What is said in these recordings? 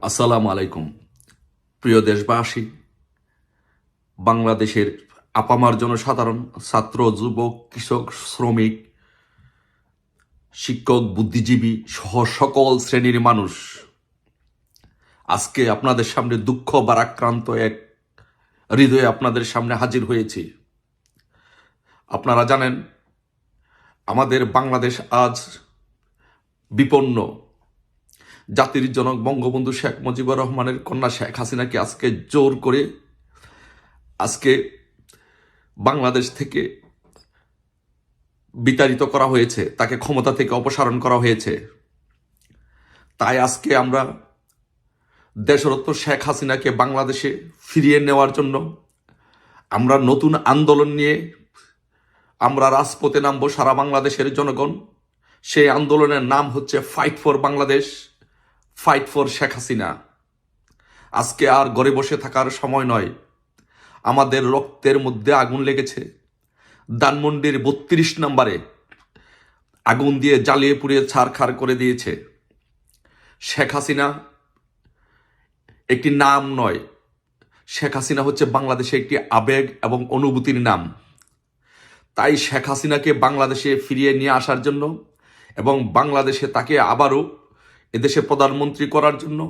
আসসালামু আলাইকুম। প্রিয় দেশবাসী, বাংলাদেশের আপামার জনসাধারণ, ছাত্র, যুবক, কৃষক, শ্রমিক, শিক্ষক, বুদ্ধিজীবী সহ সকল শ্রেণীর মানুষ আজকে আপনাদের সামনে দুঃখ ভারাক্রান্ত এক হৃদয়ে আপনাদের সামনে হাজির হয়েছি। আপনারা জানেন, আমাদের বাংলাদেশ আজ বিপন্ন। জাতির জনক বঙ্গবন্ধু শেখ মুজিবুর রহমানের কন্যা শেখ হাসিনাকে আজকে জোর করে বাংলাদেশ থেকে বিতাড়িত করা হয়েছে, তাকে ক্ষমতা থেকে অপসারণ করা হয়েছে। তাই আজকে আমরা দেশরত্ন শেখ হাসিনাকে বাংলাদেশে ফিরিয়ে নেওয়ার জন্য আমরা নতুন আন্দোলন নিয়ে আমরা রাজপথে নামবো। সারা বাংলাদেশের জনগণ, সেই আন্দোলনের নাম হচ্ছে fight for Bangladesh, fight for Sheikh Hasina. আজকে আর ঘরে বসে থাকার সময় নয়। আমাদের রক্তের মধ্যে আগুন লেগেছে। ধানমন্ডির ৩২ নম্বরে আগুন দিয়ে জ্বালিয়ে পুড়িয়ে ছারখার করে দিয়েছে। শেখ হাসিনা একটি নাম নয়, শেখ হাসিনা হচ্ছে বাংলাদেশে একটি আবেগ এবং অনুভূতির নাম। তাই শেখ হাসিনাকে বাংলাদেশে ফিরিয়ে নিয়ে আসার জন্য এবং বাংলাদেশে তাকে আবারও এদেশে প্রধানমন্ত্রী করার জন্য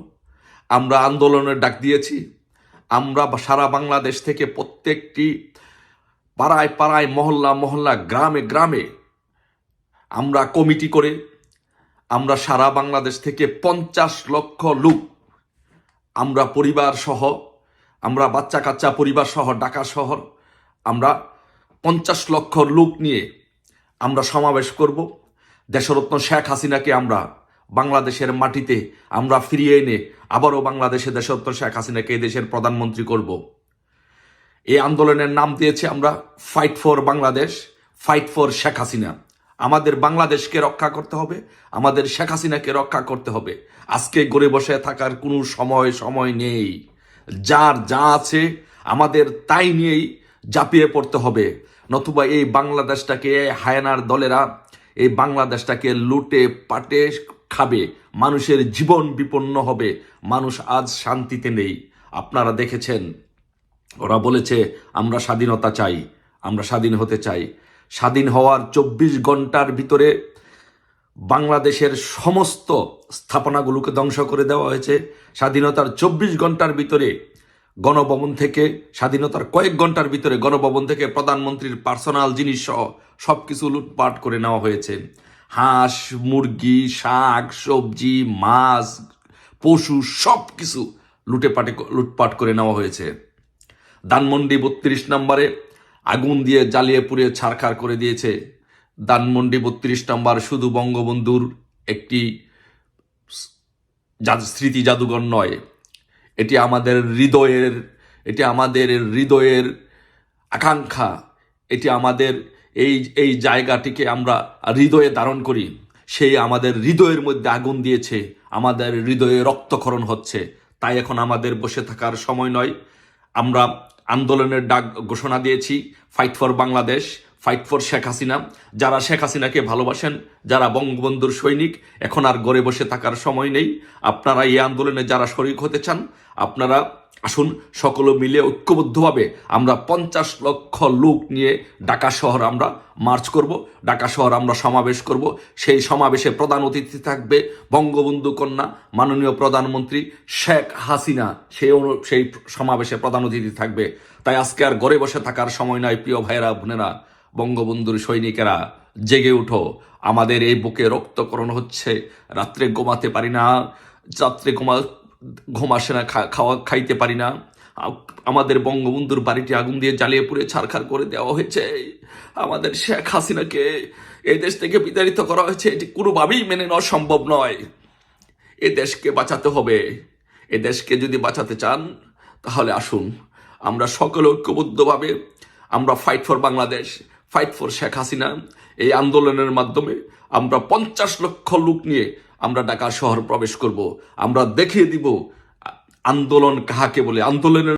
আমরা আন্দোলনের ডাক দিয়েছি। আমরা সারা বাংলাদেশ থেকে প্রত্যেকটি পাড়ায় পাড়ায়, মহল্লা মহল্লা, গ্রামে গ্রামে আমরা কমিটি করে আমরা সারা বাংলাদেশ থেকে 50 লক্ষ লোক, আমরা পরিবার সহ, আমরা বাচ্চা কাচ্চা পরিবার সহ ঢাকা শহর, আমরা 50 লক্ষ লোক নিয়ে আমরা সমাবেশ করব। দেশরত্ন শেখ হাসিনাকে আমরা বাংলাদেশের মাটিতে আমরা ফিরিয়ে এনে আবারও বাংলাদেশে দেশরত্ন শেখ হাসিনাকে এই দেশের প্রধানমন্ত্রী করব। এই আন্দোলনের নাম দিয়েছে আমরা fight for Bangladesh, fight for Sheikh Hasina. আমাদের বাংলাদেশকে রক্ষা করতে হবে, আমাদের শেখ হাসিনাকে রক্ষা করতে হবে। আজকে ঘরে বসে থাকার কোনো সময় নেই। যার যা আছে আমাদের তাই নিয়েই ঝাঁপিয়ে পড়তে হবে, নতুবা এই বাংলাদেশটাকে হায়নার দলেরা এই বাংলাদেশটাকে লুটে পাটে খাবে। মানুষের জীবন বিপন্ন হবে। মানুষ আজ শান্তিতে নেই। আপনারা দেখেছেন, ওরা বলেছে আমরা স্বাধীনতা চাই, আমরা স্বাধীন হতে চাই। স্বাধীন হওয়ার 24 ঘন্টার ভিতরে বাংলাদেশের সমস্ত স্থাপনাগুলোকে ধ্বংস করে দেওয়া হয়েছে। স্বাধীনতার 24 ঘন্টার ভিতরে গণভবন থেকে, স্বাধীনতার কয়েক ঘন্টার ভিতরে গণভবন থেকে প্রধানমন্ত্রীর পার্সোনাল জিনিস সহ সবকিছু লুটপাট করে নেওয়া হয়েছে। হাঁস, মুরগি, শাক, সবজি, মাছ, পশু সব কিছু লুটপাট করে নেওয়া হয়েছে। ধানমন্ডি 32 নম্বরে আগুন দিয়ে জ্বালিয়ে পুড়িয়ে ছারখার করে দিয়েছে। ধানমন্ডি 32 নম্বর শুধু বঙ্গবন্ধুর একটি স্মৃতি জাদুঘর নয়, এটি আমাদের হৃদয়ের আকাঙ্ক্ষা। এটি আমাদের এই জায়গাটিকে আমরা হৃদয়ে ধারণ করি। সেই আমাদের হৃদয়ের মধ্যে আগুন দিয়েছে, আমাদের হৃদয়ে রক্তক্ষরণ হচ্ছে। তাই এখন আমাদের বসে থাকার সময় নয়। আমরা আন্দোলনের ডাক ঘোষণা দিয়েছি, fight for Bangladesh, fight for Sheikh Hasina. যারা শেখ হাসিনাকে ভালোবাসেন, যারা বঙ্গবন্ধুর সৈনিক, এখন আর ঘরে বসে থাকার সময় নেই। আপনারা এই আন্দোলনে যারা শরিক হতে চান, আপনারা আসুন, সকলে মিলে ঐক্যবদ্ধভাবে আমরা 50 লক্ষ লোক নিয়ে ঢাকা শহর আমরা মার্চ করব, ঢাকা শহর আমরা সমাবেশ করব। সেই সমাবেশে প্রধান অতিথি থাকবে বঙ্গবন্ধু কন্যা মাননীয় প্রধানমন্ত্রী শেখ হাসিনা। সেই সমাবেশে প্রধান অতিথি থাকবে। তাই আজকে আর ঘরে বসে থাকার সময় নয়। প্রিয় ভাইয়েরা, বোনেরা, বঙ্গবন্ধুর সৈনিকেরা, জেগে উঠো। আমাদের এই বুকে রক্তকরণ হচ্ছে, রাত্রে ঘুমাতে পারি না, রাত্রে ঘুম আসে না, খাইতে পারি না। আমাদের বঙ্গবন্ধুর বাড়িটি আগুন দিয়ে জ্বালিয়ে পুড়ে ছারখার করে দেওয়া হয়েছে। আমাদের শেখ হাসিনাকে এই দেশ থেকে বিতাড়িত করা হয়েছে। এটি কোনোভাবেই মেনে নেওয়া সম্ভব নয়। এ দেশকে বাঁচাতে হবে। এ দেশকে যদি বাঁচাতে চান, তাহলে আসুন আমরা সকলে ঐক্যবদ্ধভাবে আমরা fight for Bangladesh, fight for Sheikh Hasina এই আন্দোলনের মাধ্যমে আমরা 50 লক্ষ লোক নিয়ে আমরা ঢাকা শহর প্রবেশ করব। আমরা দেখিয়ে দিব আন্দোলন কাহাকে বলে। আন্দোলনের